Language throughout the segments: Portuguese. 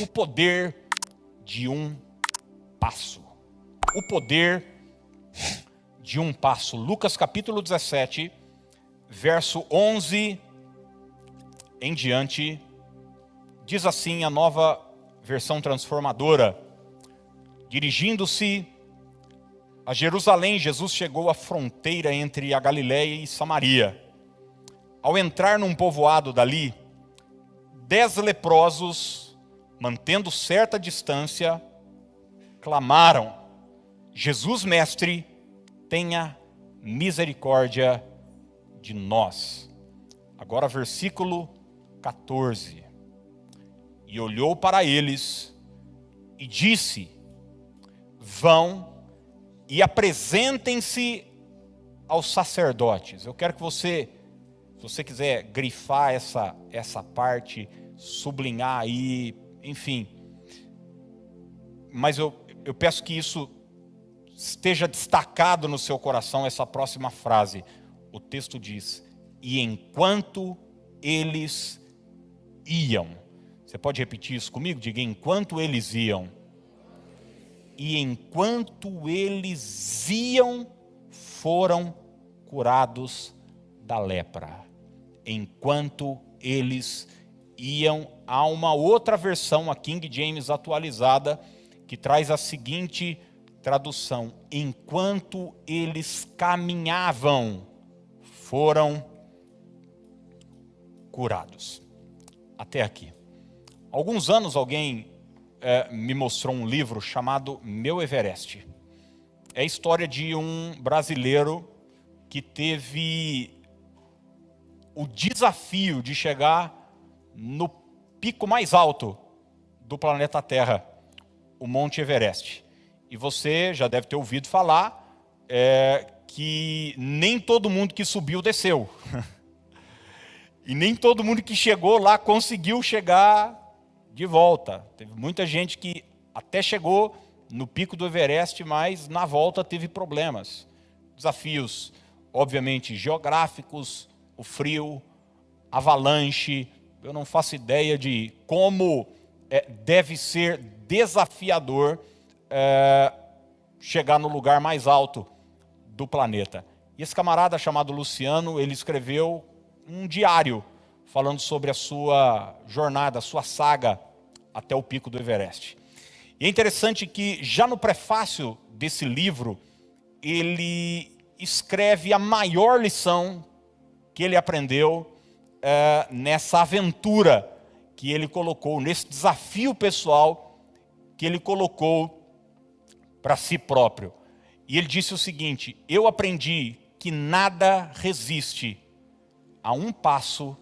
o poder de um passo. O poder de um passo. Lucas capítulo 17, verso 11 em diante, diz assim a Nova Versão Transformadora: dirigindo-se a Jerusalém, Jesus chegou à fronteira entre a Galileia e Samaria. Ao entrar num povoado dali, 10 leprosos, mantendo certa distância, clamaram: Jesus, mestre, tenha misericórdia de nós. Agora versículo 14. E olhou para eles e disse: vão e apresentem-se aos sacerdotes. Eu quero que você, se você quiser grifar essa parte, sublinhar aí, enfim. Mas eu peço que isso esteja destacado no seu coração, essa próxima frase. O texto diz: e enquanto eles iam. Você pode repetir isso comigo? Diga: enquanto eles iam. E enquanto eles iam, foram curados da lepra. Enquanto eles iam. Há uma outra versão, a King James atualizada, que traz a seguinte tradução: enquanto eles caminhavam, foram curados. Até aqui. Há alguns anos alguém me mostrou um livro chamado Meu Everest. É a história de um brasileiro que teve o desafio de chegar no pico mais alto do planeta Terra, o Monte Everest. E você já deve ter ouvido falar que nem todo mundo que subiu desceu. E nem todo mundo que chegou lá conseguiu chegar de volta. Teve muita gente que até chegou no pico do Everest, mas na volta teve problemas. Desafios, obviamente, geográficos, o frio, avalanche. Eu não faço ideia de como deve ser desafiador chegar no lugar mais alto do planeta. E esse camarada chamado Luciano, ele escreveu um diário falando sobre a sua jornada, a sua saga até o pico do Everest. E é interessante que já no prefácio desse livro, ele escreve a maior lição que ele aprendeu nessa aventura que ele colocou, nesse desafio pessoal que ele colocou para si próprio. E ele disse o seguinte: eu aprendi que nada resiste a um passo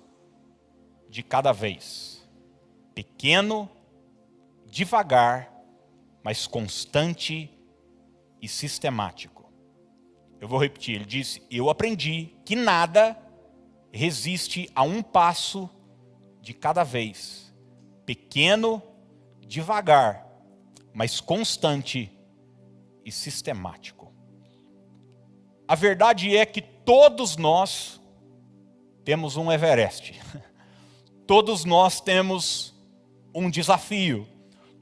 de cada vez. Pequeno, devagar, mas constante e sistemático. Eu vou repetir, ele disse: eu aprendi que nada resiste a um passo de cada vez. Pequeno, devagar, mas constante e sistemático. A verdade é que todos nós temos um Everest. Todos nós temos um desafio.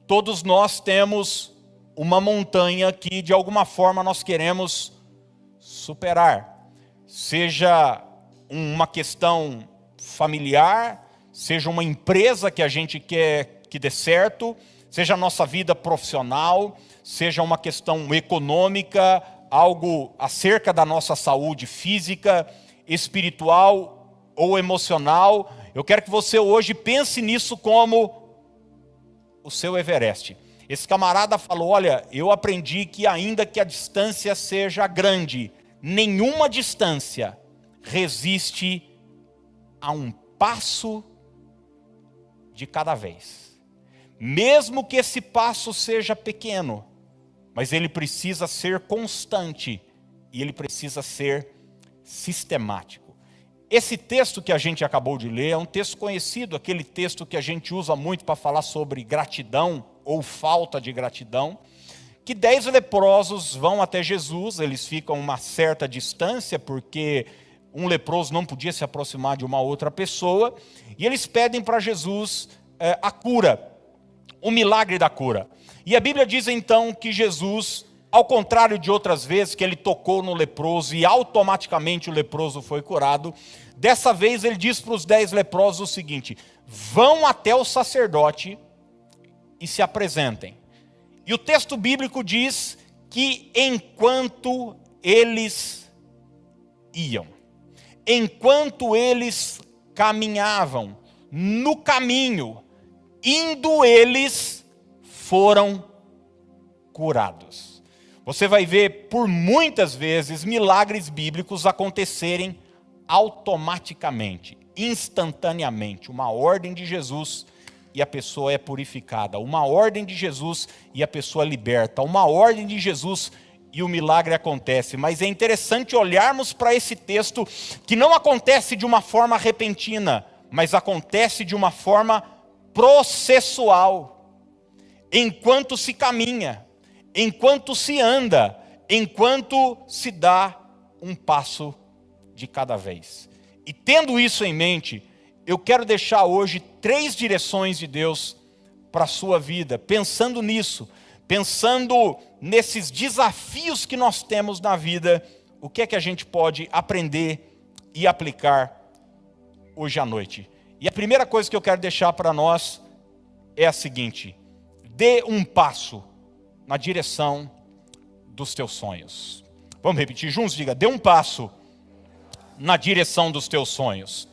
Todos nós temos uma montanha que de alguma forma nós queremos superar. Seja uma questão familiar, seja uma empresa que a gente quer que dê certo, seja a nossa vida profissional, seja uma questão econômica, algo acerca da nossa saúde física, espiritual ou emocional. Eu quero que você hoje pense nisso como o seu Everest. Esse camarada falou: olha, eu aprendi que ainda que a distância seja grande, nenhuma distância resiste a um passo de cada vez. Mesmo que esse passo seja pequeno, mas ele precisa ser constante e ele precisa ser sistemático. Esse texto que a gente acabou de ler é um texto conhecido, aquele texto que a gente usa muito para falar sobre gratidão ou falta de gratidão, que 10 leprosos vão até Jesus, eles ficam a uma certa distância, porque um leproso não podia se aproximar de uma outra pessoa, e eles pedem para Jesus a cura. o milagre da cura. E a Bíblia diz então que Jesus, ao contrário de outras vezes que ele tocou no leproso e automaticamente o leproso foi curado, dessa vez ele diz para os 10 leprosos o seguinte: vão até o sacerdote e se apresentem. E o texto bíblico diz que enquanto eles iam, enquanto eles caminhavam, no caminho, indo eles, foram curados. Você vai ver por muitas vezes milagres bíblicos acontecerem automaticamente, instantaneamente. Uma ordem de Jesus e a pessoa é purificada. Uma ordem de Jesus e a pessoa liberta. Uma ordem de Jesus e o milagre acontece. Mas é interessante olharmos para esse texto que não acontece de uma forma repentina, mas acontece de uma forma processual. Enquanto se caminha, enquanto se anda, enquanto se dá um passo de cada vez. E tendo isso em mente, eu quero deixar hoje 3 direções de Deus para a sua vida, pensando nisso, pensando nesses desafios que nós temos na vida, o que é que a gente pode aprender e aplicar hoje à noite. E a primeira coisa que eu quero deixar para nós é a seguinte: dê um passo na direção dos teus sonhos. Vamos repetir juntos? Diga: dê um passo na direção dos teus sonhos.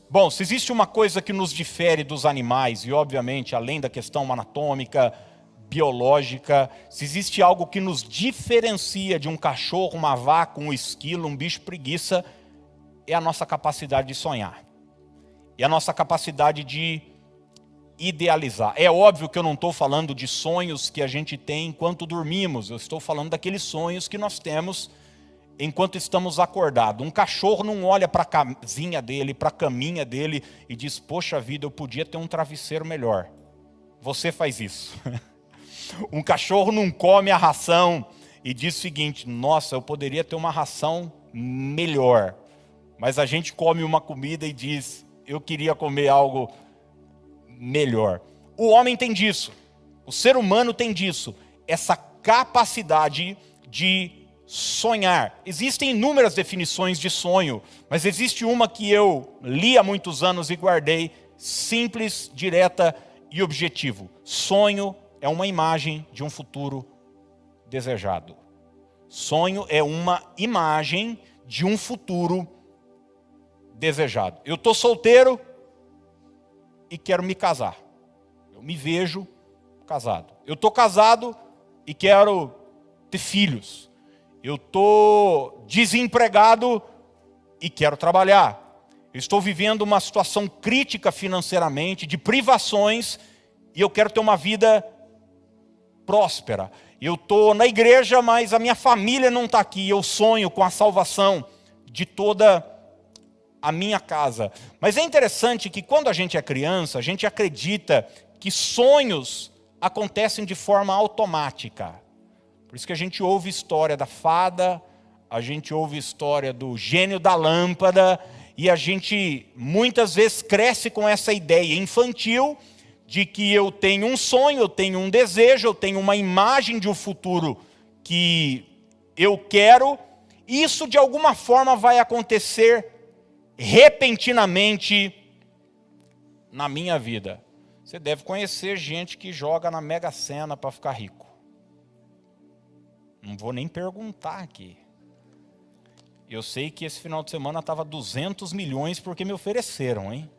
Bom, se existe uma coisa que nos difere dos animais, e obviamente além da questão anatômica, biológica, se existe algo que nos diferencia de um cachorro, uma vaca, um esquilo, um bicho preguiça, é a nossa capacidade de sonhar. É a nossa capacidade de idealizar. É óbvio que eu não estou falando de sonhos que a gente tem enquanto dormimos, eu estou falando daqueles sonhos que nós temos enquanto estamos acordados. Um cachorro não olha para a casinha dele, para a caminha dele e diz: poxa vida, eu podia ter um travesseiro melhor. Você faz isso. Um cachorro não come a ração e diz o seguinte: nossa, eu poderia ter uma ração melhor. Mas a gente come uma comida e diz: eu queria comer algo melhor. O homem tem disso. O ser humano tem disso. Essa capacidade de sonhar. Existem inúmeras definições de sonho, mas existe uma que eu li há muitos anos e guardei, simples, direta e objetivo. Sonho é uma imagem de um futuro desejado. Sonho é uma imagem de um futuro desejado. Eu estou solteiro e quero me casar. Eu me vejo casado. Eu estou casado e quero ter filhos. Eu estou desempregado e quero trabalhar. Eu estou vivendo uma situação crítica financeiramente, de privações, e eu quero ter uma vida próspera. Eu estou na igreja, mas a minha família não está aqui. Eu sonho com a salvação de toda a minha casa. Mas é interessante que quando a gente é criança, a gente acredita que sonhos acontecem de forma automática. Por isso que a gente ouve história da fada, a gente ouve história do gênio da lâmpada, e a gente muitas vezes cresce com essa ideia infantil de que eu tenho um sonho, eu tenho um desejo, eu tenho uma imagem de um futuro que eu quero, e isso de alguma forma vai acontecer repentinamente na minha vida. Você deve conhecer gente que joga na Mega Sena para ficar rico. Não vou nem perguntar aqui. Eu sei que esse final de semana estava 200 milhões porque me ofereceram, hein?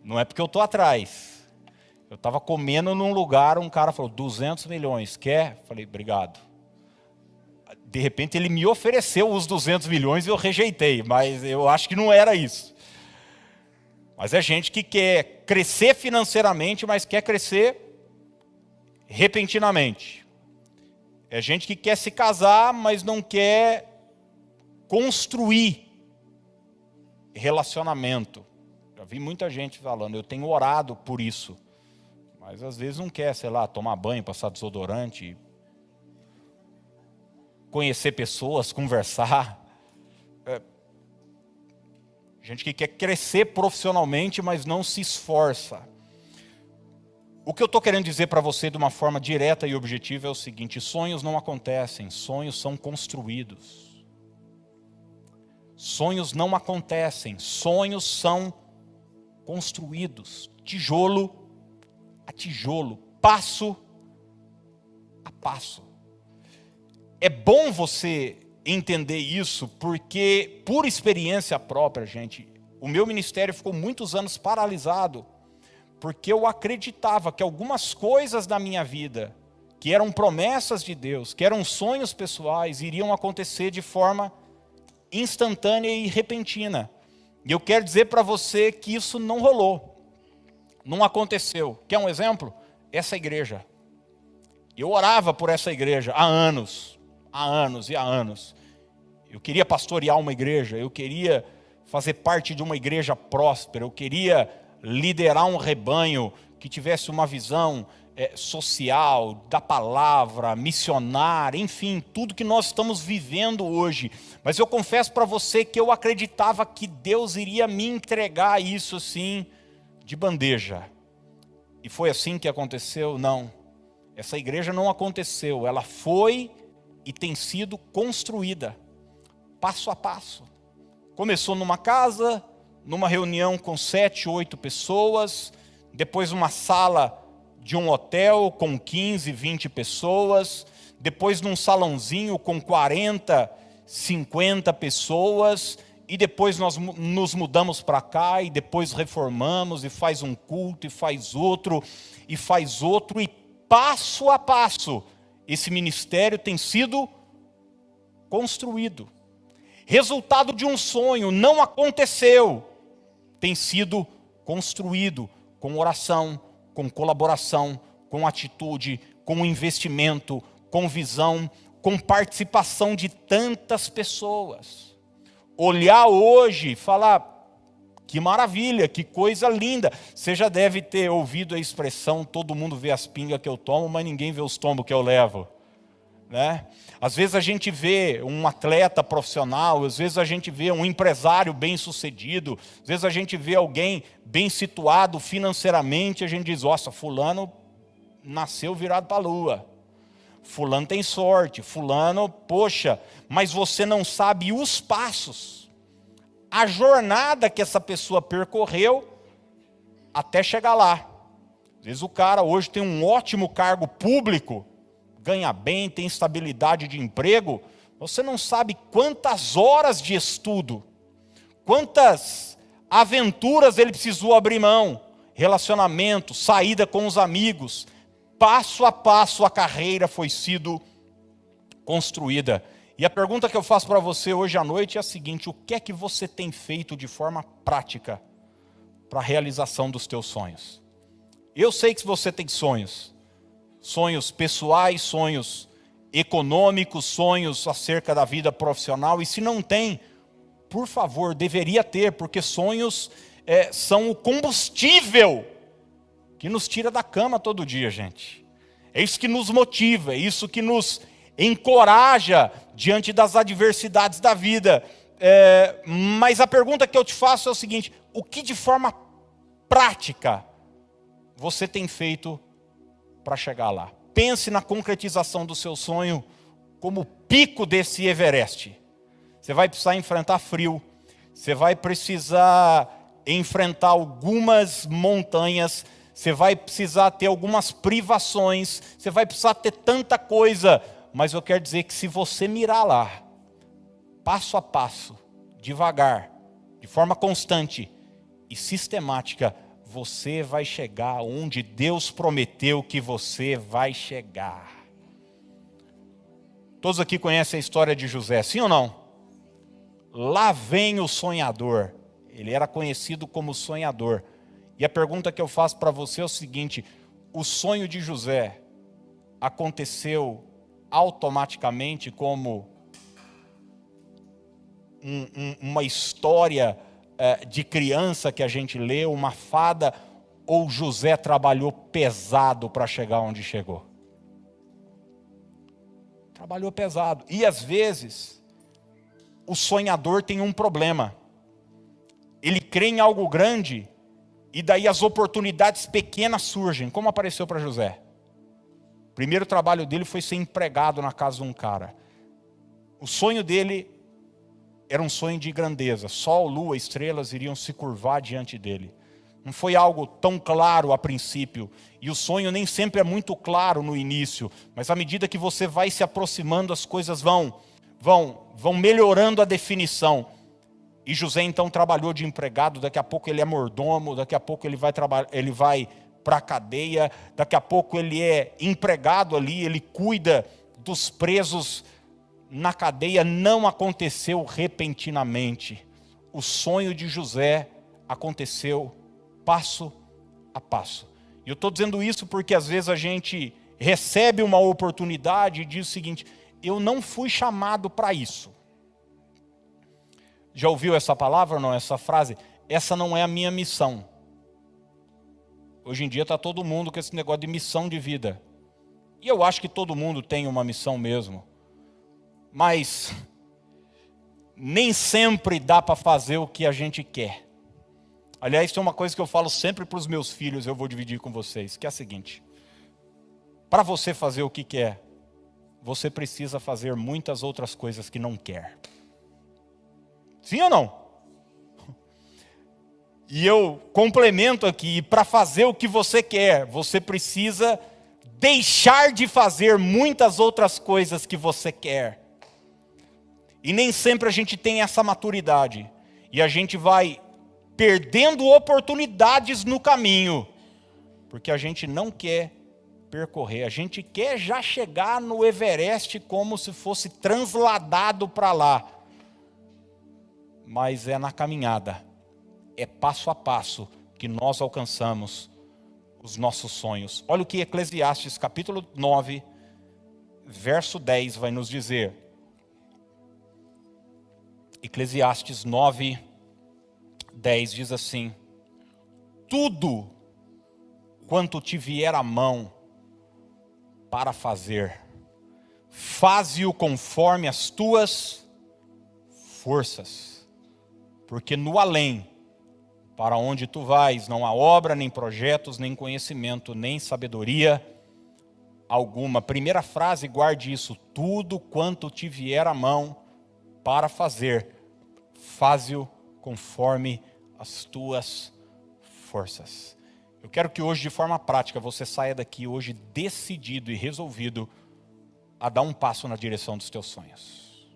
Não é porque eu estou atrás. Eu estava comendo num lugar, um cara falou: 200 milhões, quer? Falei: obrigado. De repente ele me ofereceu os 200 milhões e eu rejeitei, mas eu acho que não era isso. Mas é gente que quer crescer financeiramente, mas quer crescer repentinamente. É gente que quer se casar, mas não quer construir relacionamento. Já vi muita gente falando: eu tenho orado por isso. Mas às vezes não quer, sei lá, tomar banho, passar desodorante, conhecer pessoas, conversar. Gente que quer crescer profissionalmente, mas não se esforça. O que eu estou querendo dizer para você de uma forma direta e objetiva é o seguinte: sonhos não acontecem, sonhos são construídos. Sonhos não acontecem, sonhos são construídos, tijolo a tijolo, passo a passo. É bom você entender isso, porque por experiência própria, gente, o meu ministério ficou muitos anos paralisado, porque eu acreditava que algumas coisas da minha vida, que eram promessas de Deus, que eram sonhos pessoais, iriam acontecer de forma instantânea e repentina. E eu quero dizer para você que isso não rolou, não aconteceu. Quer um exemplo? Essa igreja. Eu orava por essa igreja há anos e há anos. Eu queria pastorear uma igreja, eu queria fazer parte de uma igreja próspera, eu queria liderar um rebanho que tivesse uma visão social, da palavra, missionária, enfim, tudo que nós estamos vivendo hoje. Mas eu confesso para você que eu acreditava que Deus iria me entregar isso assim, de bandeja. E foi assim que aconteceu? Não. Essa igreja não aconteceu, ela foi e tem sido construída, passo a passo. Começou numa casa, numa reunião com 7, 8 pessoas, depois uma sala de um hotel com 15, 20 pessoas, depois num salãozinho com 40, 50 pessoas, e depois nós nos mudamos para cá, e depois reformamos, e faz um culto, e faz outro, e passo a passo, esse ministério tem sido construído. Resultado de um sonho, não aconteceu, tem sido construído com oração, com colaboração, com atitude, com investimento, com visão, com participação de tantas pessoas. Olhar hoje e falar, que maravilha, que coisa linda. Você já deve ter ouvido a expressão, todo mundo vê as pingas que eu tomo, mas ninguém vê os tombos que eu levo. Né? Às vezes a gente vê um atleta profissional, às vezes a gente vê um empresário bem sucedido, às vezes a gente vê alguém bem situado financeiramente, a gente diz, nossa, fulano nasceu virado para a lua, fulano tem sorte, fulano, poxa, mas você não sabe os passos, a jornada que essa pessoa percorreu até chegar lá. Às vezes o cara hoje tem um ótimo cargo público, ganha bem, tem estabilidade de emprego, você não sabe quantas horas de estudo, quantas aventuras ele precisou abrir mão, relacionamento, saída com os amigos, passo a passo a carreira foi sido construída. E a pergunta que eu faço para você hoje à noite é a seguinte: o que é que você tem feito de forma prática para a realização dos teus sonhos? Eu sei que você tem sonhos pessoais, sonhos econômicos, sonhos acerca da vida profissional, e se não tem, por favor, deveria ter, porque sonhos são o combustível que nos tira da cama todo dia, gente. É isso que nos motiva, é isso que nos encoraja diante das adversidades da vida. Mas a pergunta que eu te faço é o seguinte: o que de forma prática você tem feito para chegar lá? Pense na concretização do seu sonho como o pico desse Everest. Você vai precisar enfrentar frio, você vai precisar enfrentar algumas montanhas, você vai precisar ter algumas privações, você vai precisar ter tanta coisa, mas eu quero dizer que se você mirar lá, passo a passo, devagar, de forma constante e sistemática, você vai chegar onde Deus prometeu que você vai chegar. Todos aqui conhecem a história de José, sim ou não? Lá vem o sonhador. Ele era conhecido como sonhador. E a pergunta que eu faço para você é o seguinte: o sonho de José aconteceu automaticamente como uma história de criança que a gente lê, uma fada, ou José trabalhou pesado para chegar onde chegou? Trabalhou pesado. E às vezes o sonhador tem um problema. Ele crê em algo grande E daí as oportunidades pequenas surgem, como apareceu para José. O primeiro trabalho dele foi ser empregado na casa de um cara. O sonho dele era um sonho de grandeza. Sol, lua, estrelas iriam se curvar diante dele. Não foi algo tão claro a princípio. E o sonho nem sempre é muito claro no início. Mas à medida que você vai se aproximando, as coisas vão melhorando a definição. E José então trabalhou de empregado. Daqui a pouco ele é mordomo. Daqui a pouco ele vai para a cadeia. Daqui a pouco ele é empregado ali. Ele cuida dos presos na cadeia. Não aconteceu repentinamente. O sonho de José aconteceu passo a passo. E eu estou dizendo isso porque às vezes a gente recebe uma oportunidade e diz o seguinte: eu não fui chamado para isso. Já ouviu essa palavra ou não? Essa frase? Essa não é a minha missão. Hoje em dia está todo mundo com esse negócio de missão de vida. E eu acho que todo mundo tem uma missão mesmo. Mas nem sempre dá para fazer o que a gente quer. Aliás, tem uma coisa que eu falo sempre para os meus filhos, eu vou dividir com vocês, que é a seguinte: para você fazer o que quer, você precisa fazer muitas outras coisas que não quer. Sim ou não? E eu complemento aqui: para fazer o que você quer, você precisa deixar de fazer muitas outras coisas que você quer. E nem sempre a gente tem essa maturidade. E a gente vai perdendo oportunidades no caminho, porque a gente não quer percorrer, a gente quer já chegar no Everest como se fosse transladado para lá, mas é na caminhada, é passo a passo que nós alcançamos os nossos sonhos. Olha o que Eclesiastes capítulo 9, verso 10 vai nos dizer. Eclesiastes 9, 10 diz assim: tudo quanto te vier à mão para fazer, faze-o conforme as tuas forças, porque no além, para onde tu vais, não há obra, nem projetos, nem conhecimento, nem sabedoria alguma. Primeira frase, guarde isso: tudo quanto te vier à mão para fazer, faze-o conforme as tuas forças. Eu quero que hoje, de forma prática, você saia daqui hoje decidido e resolvido a dar um passo na direção dos teus sonhos.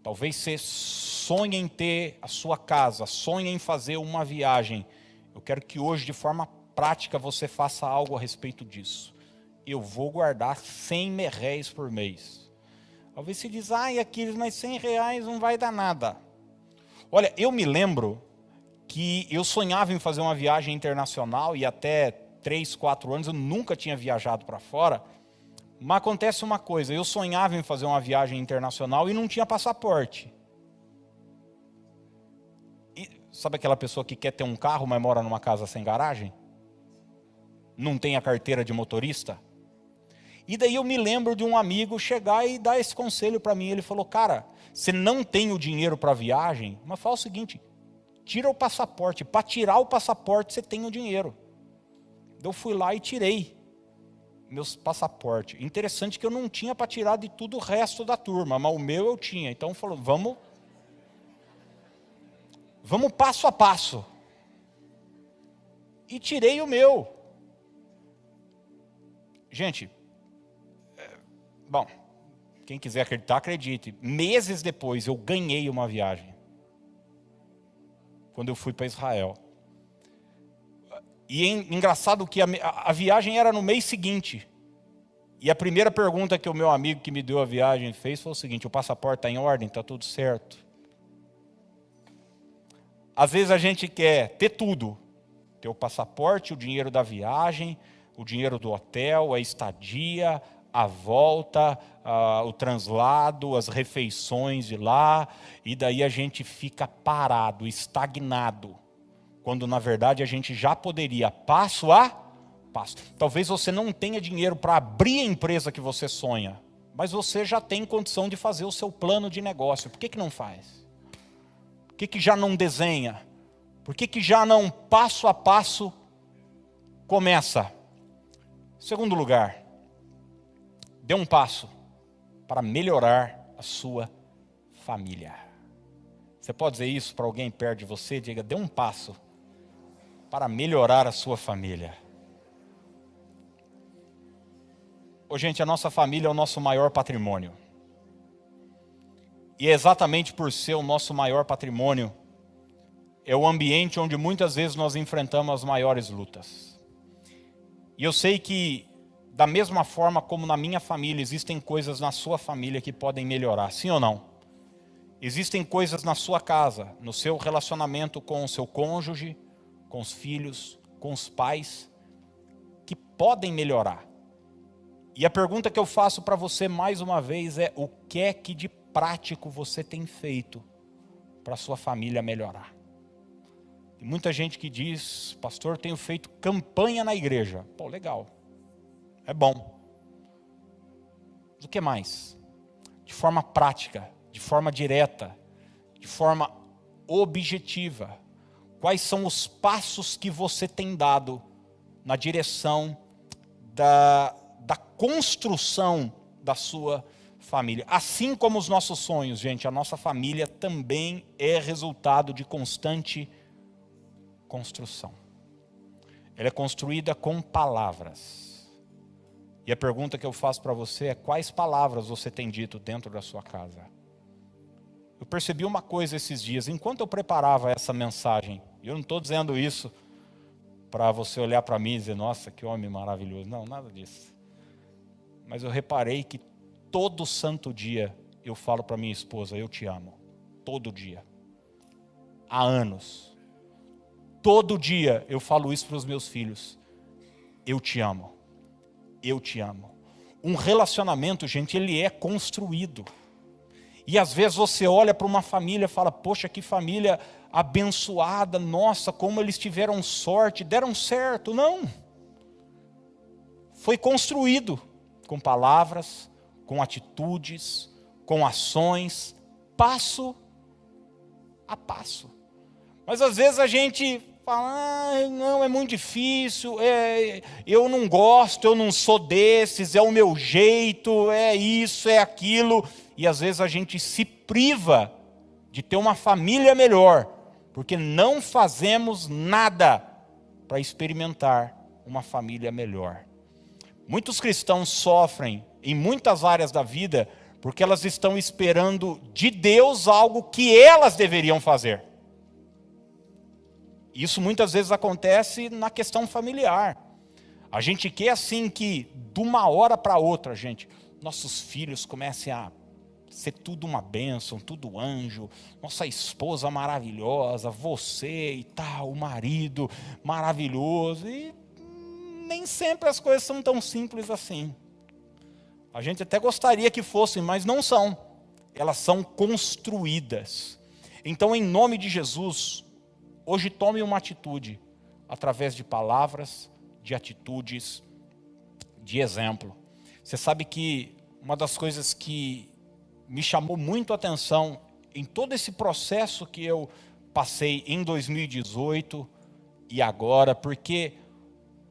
Talvez você sonhe em ter a sua casa, sonhe em fazer uma viagem. Eu quero que hoje, de forma prática, você faça algo a respeito disso. Eu vou guardar 100 merréis por mês. Talvez você diz: ai, Aquiles, mas 100 reais não vai dar nada. Olha, eu me lembro que eu sonhava em fazer uma viagem internacional e até 3, 4 anos eu nunca tinha viajado para fora. Mas acontece uma coisa: eu sonhava em fazer uma viagem internacional e não tinha passaporte. E sabe aquela pessoa que quer ter um carro, mas mora numa casa sem garagem? Não tem a carteira de motorista? E daí eu me lembro de um amigo chegar e dar esse conselho para mim. Ele falou: cara, você não tem o dinheiro para a viagem, mas fala o seguinte: tira o passaporte. Para tirar o passaporte você tem o dinheiro. Eu fui lá e tirei meus passaportes. Interessante que eu não tinha para tirar de tudo o resto da turma, mas o meu eu tinha. Então falou: vamos passo a passo. E tirei o meu. Gente, bom, quem quiser acreditar, acredite. Meses depois eu ganhei uma viagem. Quando eu fui para Israel. E é engraçado que a viagem era no mês seguinte. E a primeira pergunta que o meu amigo que me deu a viagem fez foi o seguinte: o passaporte está em ordem? Está tudo certo? Às vezes a gente quer ter tudo. Ter o passaporte, o dinheiro da viagem, o dinheiro do hotel, a estadia, a volta, o translado, as refeições de lá. E daí a gente fica parado, estagnado. Quando na verdade a gente já poderia, passo a passo. Talvez você não tenha dinheiro para abrir a empresa que você sonha, mas você já tem condição de fazer o seu plano de negócio. Por que não faz? Por que já não desenha? Por que já não passo a passo começa? Segundo lugar, dê um passo para melhorar a sua família. Você pode dizer isso para alguém perto de você? Diga, dê um passo para melhorar a sua família. Ô, gente, a nossa família é o nosso maior patrimônio. E é exatamente por ser o nosso maior patrimônio, é o ambiente onde muitas vezes nós enfrentamos as maiores lutas. E eu sei que, da mesma forma como na minha família, existem coisas na sua família que podem melhorar, sim ou não? Existem coisas na sua casa, no seu relacionamento com o seu cônjuge, com os filhos, com os pais, que podem melhorar. E a pergunta que eu faço para você mais uma vez é: o que é que de prático você tem feito para a sua família melhorar? Tem muita gente que diz: pastor, tenho feito campanha na igreja. Pô, legal, é bom. Mas o que mais? De forma prática, de forma direta, de forma objetiva, quais são os passos que você tem dado na direção da construção da sua família? Assim como os nossos sonhos, gente, a nossa família também é resultado de constante construção. Ela é construída com palavras. E a pergunta que eu faço para você é: quais palavras você tem dito dentro da sua casa? Eu percebi uma coisa esses dias, enquanto eu preparava essa mensagem, e eu não estou dizendo isso para você olhar para mim e dizer: nossa, que homem maravilhoso. Não, nada disso. Mas eu reparei que todo santo dia eu falo para minha esposa: eu te amo. Todo dia. Há anos. Todo dia eu falo isso para os meus filhos: eu te amo. Eu te amo. Um relacionamento, gente, ele é construído. E às vezes você olha para uma família e fala: poxa, que família abençoada, nossa, como eles tiveram sorte, deram certo. Não. Foi construído com palavras, com atitudes, com ações, passo a passo. Mas às vezes a gente fala: não, é muito difícil, eu não gosto, eu não sou desses, é o meu jeito, é isso, é aquilo. E às vezes a gente se priva de ter uma família melhor, porque não fazemos nada para experimentar uma família melhor. Muitos cristãos sofrem em muitas áreas da vida porque elas estão esperando de Deus algo que elas deveriam fazer. Isso muitas vezes acontece na questão familiar. A gente quer assim que, de uma hora para outra, gente, nossos filhos comecem a ser tudo uma bênção, tudo anjo, nossa esposa maravilhosa, você e tal, o marido maravilhoso. E nem sempre as coisas são tão simples assim. A gente até gostaria que fossem, mas não são. Elas são construídas. Então, em nome de Jesus, hoje tome uma atitude, através de palavras, de atitudes, de exemplo. Você sabe que uma das coisas que me chamou muito a atenção em todo esse processo que eu passei em 2018 e agora, porque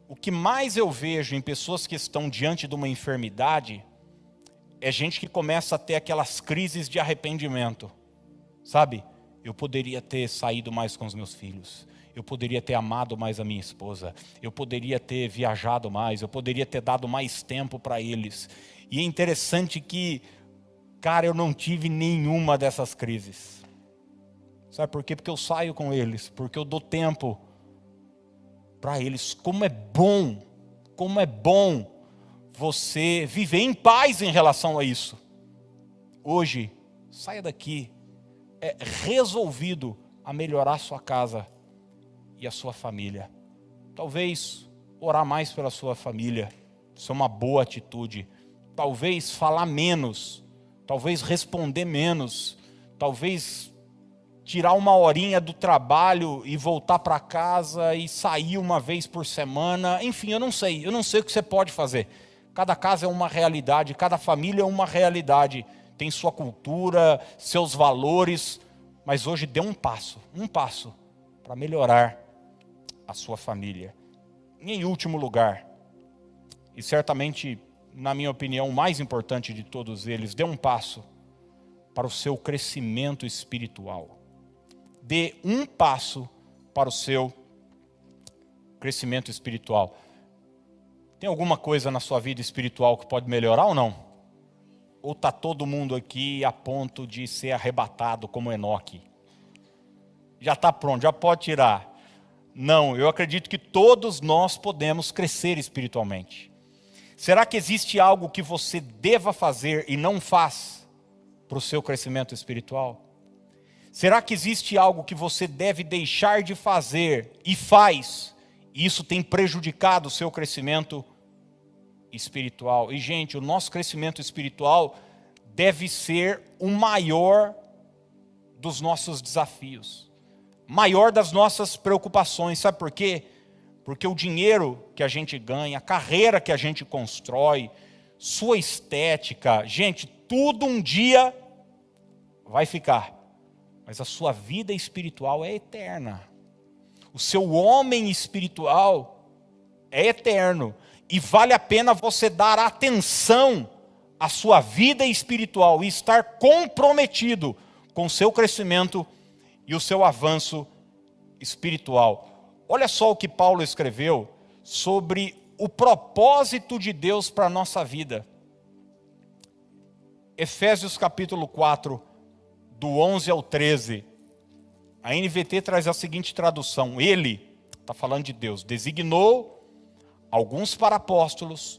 o que mais eu vejo em pessoas que estão diante de uma enfermidade é gente que começa a ter aquelas crises de arrependimento. Sabe? Eu poderia ter saído mais com os meus filhos. Eu poderia ter amado mais a minha esposa. Eu poderia ter viajado mais. Eu poderia ter dado mais tempo para eles. E é interessante que, cara, eu não tive nenhuma dessas crises. Sabe por quê? Porque eu saio com eles. Porque eu dou tempo para eles. Como é bom você viver em paz em relação a isso. Hoje, saia daqui resolvido a melhorar a sua casa e a sua família. Talvez orar mais pela sua família, isso é uma boa atitude. Talvez falar menos, talvez responder menos, talvez tirar uma horinha do trabalho e voltar para casa e sair uma vez por semana. Enfim, eu não sei o que você pode fazer. Cada casa é uma realidade, cada família é uma realidade. Tem sua cultura, seus valores, mas hoje dê um passo para melhorar a sua família. E em último lugar, e certamente, na minha opinião, o mais importante de todos eles, dê um passo para o seu crescimento espiritual. Dê um passo para o seu crescimento espiritual. Tem alguma coisa na sua vida espiritual que pode melhorar ou não? Ou está todo mundo aqui a ponto de ser arrebatado como Enoque? Já está pronto, já pode tirar. Não, eu acredito que todos nós podemos crescer espiritualmente. Será que existe algo que você deva fazer e não faz para o seu crescimento espiritual? Será que existe algo que você deve deixar de fazer e faz, e isso tem prejudicado o seu crescimento espiritual? E, gente, o nosso crescimento espiritual deve ser o maior dos nossos desafios, maior das nossas preocupações. Sabe por quê? Porque o dinheiro que a gente ganha, a carreira que a gente constrói, sua estética, gente, tudo um dia vai ficar. Mas a sua vida espiritual é eterna. O seu homem espiritual é eterno. E vale a pena você dar atenção à sua vida espiritual e estar comprometido com o seu crescimento e o seu avanço espiritual. Olha só o que Paulo escreveu sobre o propósito de Deus para a nossa vida. Efésios capítulo 4, do 11 ao 13. A NVT traz a seguinte tradução: Ele, está falando de Deus, designou alguns para apóstolos,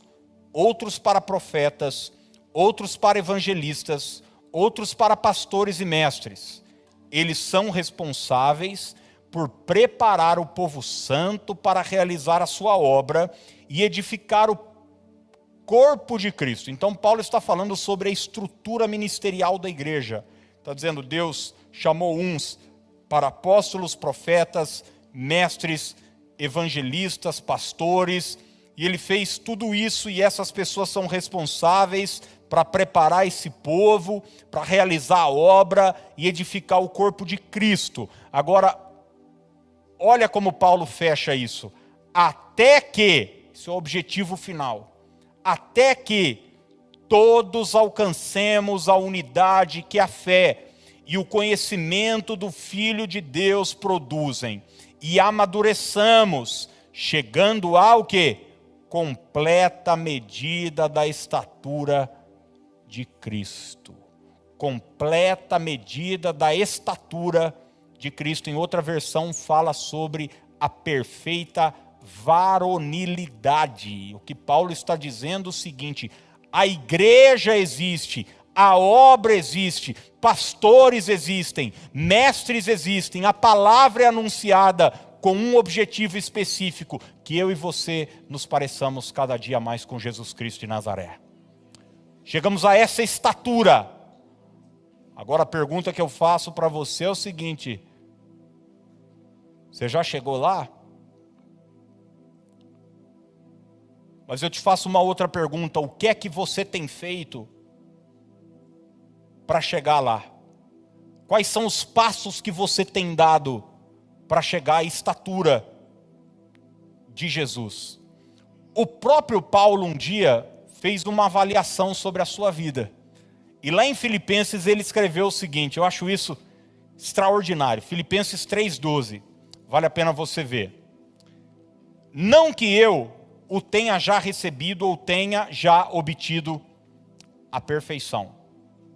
outros para profetas, outros para evangelistas, outros para pastores e mestres. Eles são responsáveis por preparar o povo santo para realizar a sua obra e edificar o corpo de Cristo. Então Paulo está falando sobre a estrutura ministerial da igreja. Está dizendo, Deus chamou uns para apóstolos, profetas, mestres, evangelistas, pastores, e ele fez tudo isso, e essas pessoas são responsáveis para preparar esse povo, para realizar a obra e edificar o corpo de Cristo. Agora, olha como Paulo fecha isso. Até que, esse é o objetivo final, até que todos alcancemos a unidade que a fé e o conhecimento do Filho de Deus produzem, e amadureçamos, chegando ao quê? Completa medida da estatura de Cristo. Completa medida da estatura de Cristo. Em outra versão fala sobre a perfeita varonilidade. O que Paulo está dizendo é o seguinte: a igreja existe, a obra existe, pastores existem, mestres existem, a palavra é anunciada com um objetivo específico, que eu e você nos pareçamos cada dia mais com Jesus Cristo de Nazaré. Chegamos a essa estatura. Agora a pergunta que eu faço para você é o seguinte: você já chegou lá? Mas eu te faço uma outra pergunta: o que é que você tem feito para chegar lá? Quais são os passos que você tem dado para chegar à estatura de Jesus? O próprio Paulo um dia fez uma avaliação sobre a sua vida. E lá em Filipenses ele escreveu o seguinte, eu acho isso extraordinário. Filipenses 3,12. Vale a pena você ver. Não que eu o tenha já recebido ou tenha já obtido a perfeição.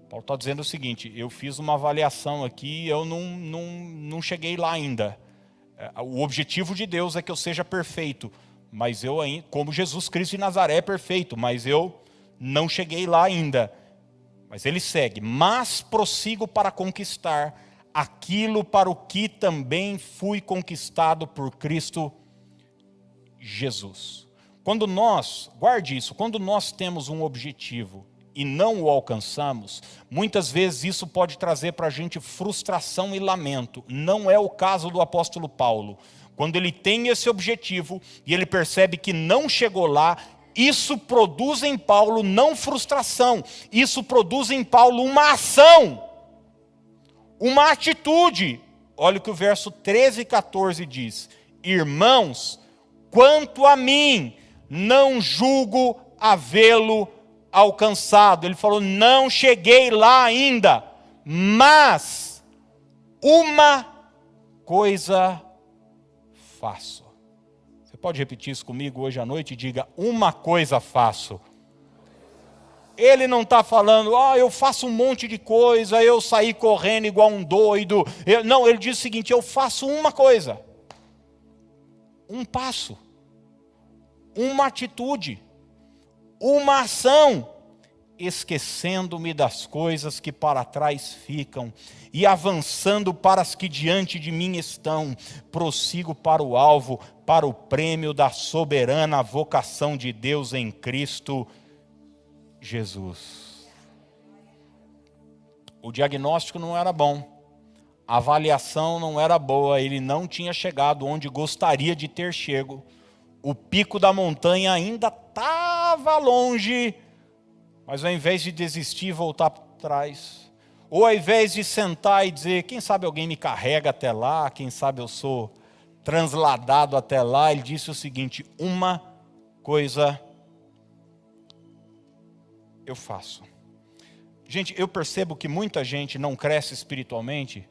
Paulo está dizendo o seguinte: eu fiz uma avaliação aqui, eu não cheguei lá ainda. O objetivo de Deus é que eu seja perfeito, mas eu ainda, como Jesus Cristo de Nazaré é perfeito, mas eu não cheguei lá ainda. Mas ele segue: mas prossigo para conquistar aquilo para o que também fui conquistado por Cristo Jesus. Quando nós, guarde isso, quando nós temos um objetivo e não o alcançamos, muitas vezes isso pode trazer para a gente frustração e lamento. Não é o caso do apóstolo Paulo. Quando ele tem esse objetivo e ele percebe que não chegou lá, isso produz em Paulo não frustração, isso produz em Paulo uma ação, uma atitude olha o que o verso 13 e 14 diz. Irmãos, quanto a mim, não julgo havê-lo alcançado. Ele falou, não cheguei lá ainda, mas uma coisa faço. Você pode repetir isso comigo hoje à noite? Diga, uma coisa faço. Ele não está falando, eu faço um monte de coisa, eu saí correndo igual um doido. Não, ele diz o seguinte, eu faço uma coisa. Um passo. Uma atitude. Uma ação. Esquecendo-me das coisas que para trás ficam e avançando para as que diante de mim estão, prossigo para o alvo, para o prêmio da soberana vocação de Deus em Cristo Jesus. O diagnóstico não era bom, a avaliação não era boa, ele não tinha chegado onde gostaria de ter chego, o pico da montanha ainda estava longe, mas ao invés de desistir e voltar para trás, ou ao invés de sentar e dizer, quem sabe alguém me carrega até lá, quem sabe eu sou transladado até lá, ele disse o seguinte, uma coisa eu faço. Gente, eu percebo que muita gente não cresce espiritualmente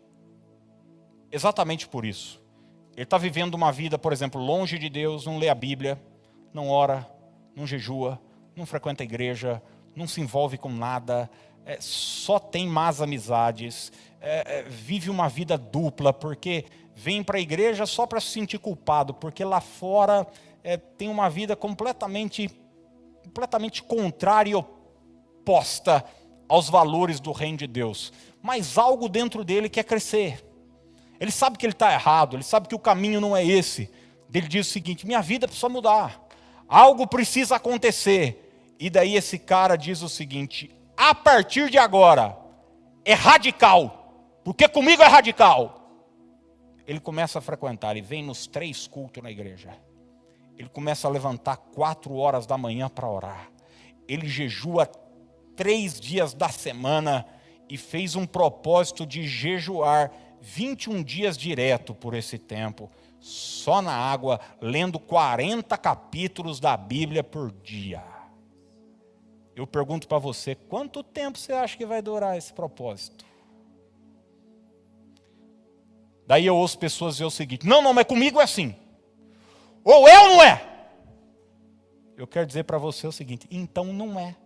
exatamente por isso. Ele está vivendo uma vida, por exemplo, longe de Deus, não lê a Bíblia, não ora, não jejua, não frequenta a igreja, não se envolve com nada, só tem más amizades, vive uma vida dupla, porque vem para a igreja só para se sentir culpado, porque lá fora tem uma vida completamente contrária e oposta aos valores do reino de Deus. Mas algo dentro dele quer crescer. Ele sabe que ele está errado, ele sabe que o caminho não é esse. Ele diz o seguinte, minha vida precisa mudar, algo precisa acontecer. E daí esse cara diz o seguinte, a partir de agora, é radical, porque comigo é radical. Ele começa a frequentar, ele vem nos 3 cultos na igreja. Ele começa a levantar 4 horas da manhã para orar. Ele jejua 3 dias da semana e fez um propósito de jejuar 21 dias direto por esse tempo, só na água, lendo 40 capítulos da Bíblia por dia. Eu pergunto para você, quanto tempo você acha que vai durar esse propósito? Daí eu ouço pessoas dizer o seguinte, não, mas comigo é assim. Ou é ou não é? Eu quero dizer para você o seguinte, então não é.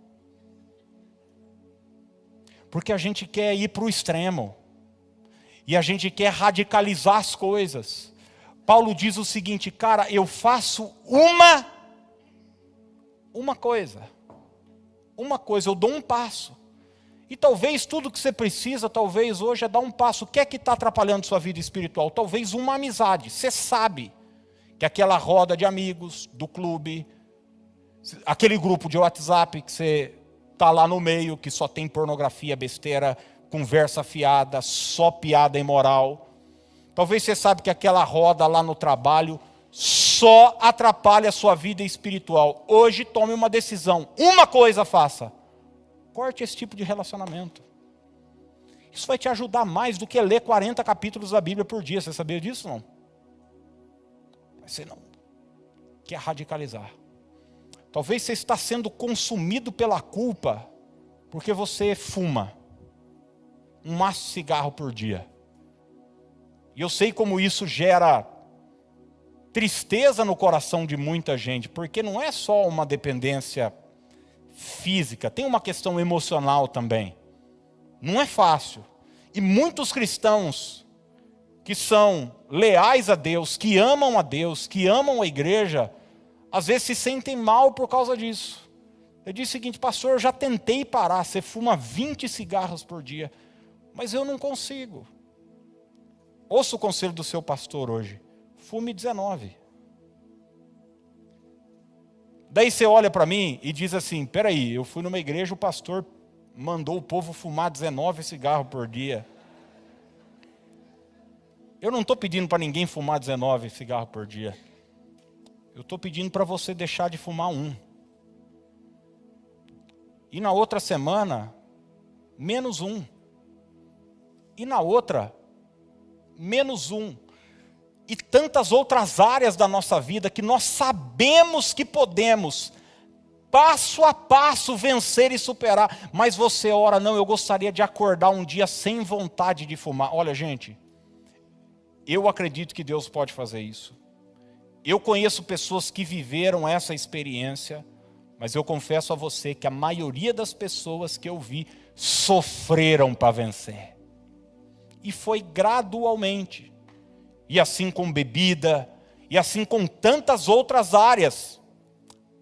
Porque a gente quer ir para o extremo. E a gente quer radicalizar as coisas. Paulo diz o seguinte, cara, eu faço uma coisa. Uma coisa, eu dou um passo. E talvez tudo que você precisa, talvez hoje é dar um passo. O que é que está atrapalhando sua vida espiritual? Talvez uma amizade. Você sabe que aquela roda de amigos do clube, aquele grupo de WhatsApp que você está lá no meio, que só tem pornografia, besteira, conversa fiada, só piada imoral. Talvez você sabe que aquela roda lá no trabalho só atrapalha a sua vida espiritual. Hoje tome uma decisão, uma coisa faça. Corte esse tipo de relacionamento. Isso vai te ajudar mais do que ler 40 capítulos da Bíblia por dia. Você sabia disso, não? Você não quer radicalizar. Talvez você está sendo consumido pela culpa porque você fuma um maço de cigarro por dia. E eu sei como isso gera tristeza no coração de muita gente, porque não é só uma dependência física, tem uma questão emocional também. Não é fácil. E muitos cristãos que são leais a Deus, que amam a igreja, às vezes se sentem mal por causa disso. Eu disse o seguinte, pastor, eu já tentei parar, você fuma 20 cigarros por dia, mas eu não consigo. Ouça o conselho do seu pastor hoje, fume 19. Daí você olha para mim e diz assim, peraí, eu fui numa igreja, o pastor mandou o povo fumar 19 cigarros por dia. Eu não estou pedindo para ninguém fumar 19 cigarros por dia. Eu estou pedindo para você deixar de fumar um. E na outra semana, menos um. E na outra, menos um. E tantas outras áreas da nossa vida que nós sabemos que podemos, passo a passo, vencer e superar. Mas você ora, não, eu gostaria de acordar um dia sem vontade de fumar. Olha, gente, eu acredito que Deus pode fazer isso. Eu conheço pessoas que viveram essa experiência, mas eu confesso a você que a maioria das pessoas que eu vi sofreram para vencer. E foi gradualmente. E assim com bebida, e assim com tantas outras áreas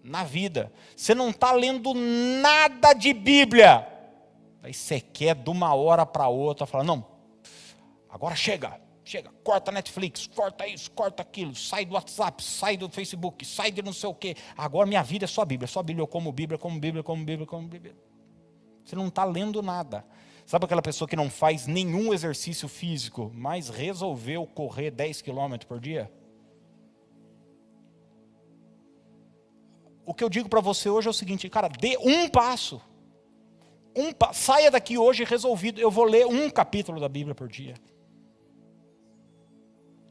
na vida. Você não está lendo nada de Bíblia. Aí você quer de uma hora para outra falar, não, agora chega, corta Netflix, corta isso, corta aquilo, sai do WhatsApp, sai do Facebook, sai de não sei o quê. Agora minha vida é só Bíblia, eu como Bíblia, como Bíblia, como Bíblia, como Bíblia. Você não está lendo nada. Sabe aquela pessoa que não faz nenhum exercício físico, mas resolveu correr 10 km por dia? O que eu digo para você hoje é o seguinte, cara, dê um passo. Saia daqui hoje resolvido, eu vou ler um capítulo da Bíblia por dia.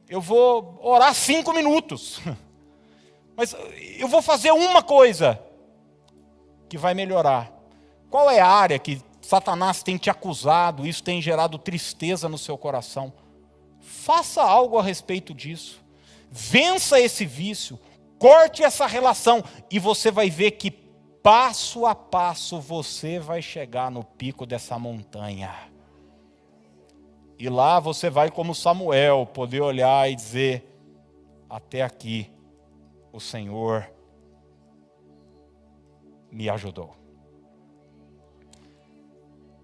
Eu vou orar 5 minutos. Mas eu vou fazer uma coisa que vai melhorar. Qual é a área que Satanás tem te acusado, isso tem gerado tristeza no seu coração? Faça algo a respeito disso. Vença esse vício, corte essa relação e você vai ver que passo a passo você vai chegar no pico dessa montanha. E lá você vai como Samuel, poder olhar e dizer, até aqui o Senhor me ajudou.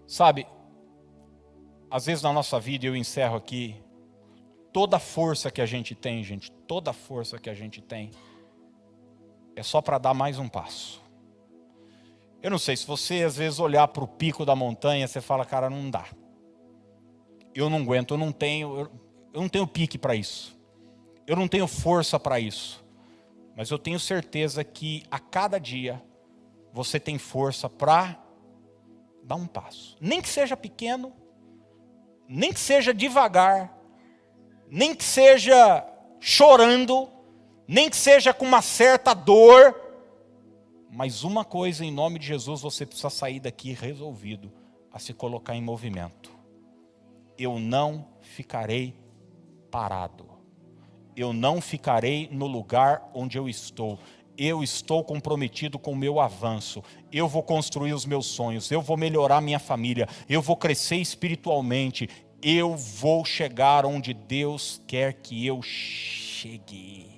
Sabe, às vezes na nossa vida, eu encerro aqui, toda a força que a gente tem, gente, toda a força que a gente tem, é só para dar mais um passo. Eu não sei, se você às vezes olhar para o pico da montanha, você fala, cara, não dá. Eu não aguento, eu não tenho pique para isso. Eu não tenho força para isso. Mas eu tenho certeza que a cada dia, você tem força para dar um passo. Nem que seja pequeno, nem que seja devagar, nem que seja chorando, nem que seja com uma certa dor. Mas uma coisa, em nome de Jesus, você precisa sair daqui resolvido a se colocar em movimento. Eu não ficarei parado. Eu não ficarei no lugar onde eu estou. Eu estou comprometido com o meu avanço. Eu vou construir os meus sonhos. Eu vou melhorar minha família. Eu vou crescer espiritualmente. Eu vou chegar onde Deus quer que eu chegue.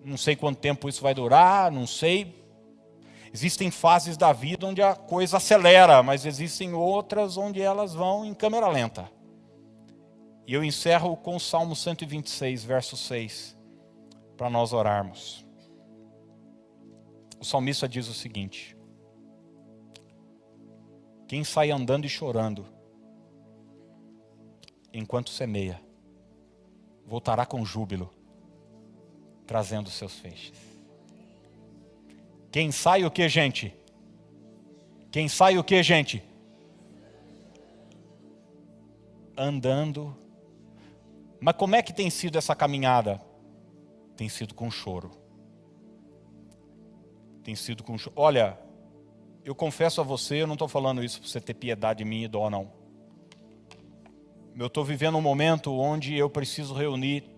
Não sei quanto tempo isso vai durar, não sei. Existem fases da vida onde a coisa acelera, mas existem outras onde elas vão em câmera lenta. E eu encerro com o Salmo 126, verso 6, para nós orarmos. O salmista diz o seguinte: quem sai andando e chorando, enquanto semeia, voltará com júbilo, trazendo seus feixes. Quem sai o que, gente? Quem sai o que, gente? Andando. Mas como é que tem sido essa caminhada? Tem sido com choro. Tem sido com choro. Olha, eu confesso a você, eu não estou falando isso para você ter piedade de mim e dó, não. Eu estou vivendo um momento onde eu preciso reunir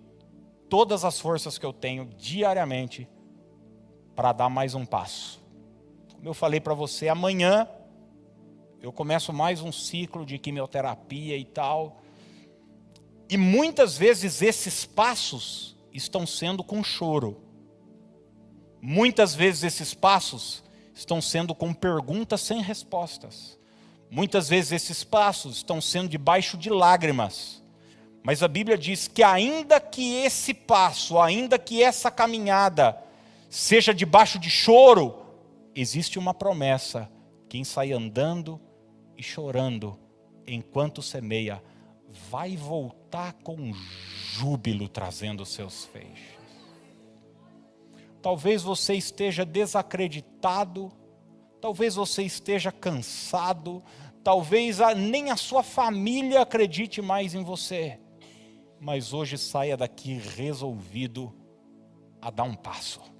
todas as forças que eu tenho diariamente para dar mais um passo. Como eu falei para você, amanhã eu começo mais um ciclo de quimioterapia e tal. E muitas vezes esses passos estão sendo com choro. Muitas vezes esses passos estão sendo com perguntas sem respostas. Muitas vezes esses passos estão sendo debaixo de lágrimas. Mas a Bíblia diz que ainda que esse passo, ainda que essa caminhada seja debaixo de choro, existe uma promessa: quem sai andando e chorando enquanto semeia, vai voltar com júbilo trazendo seus feixes. Talvez você esteja desacreditado, talvez você esteja cansado, Talvez nem a sua família acredite mais em você. Mas hoje saia daqui resolvido a dar um passo.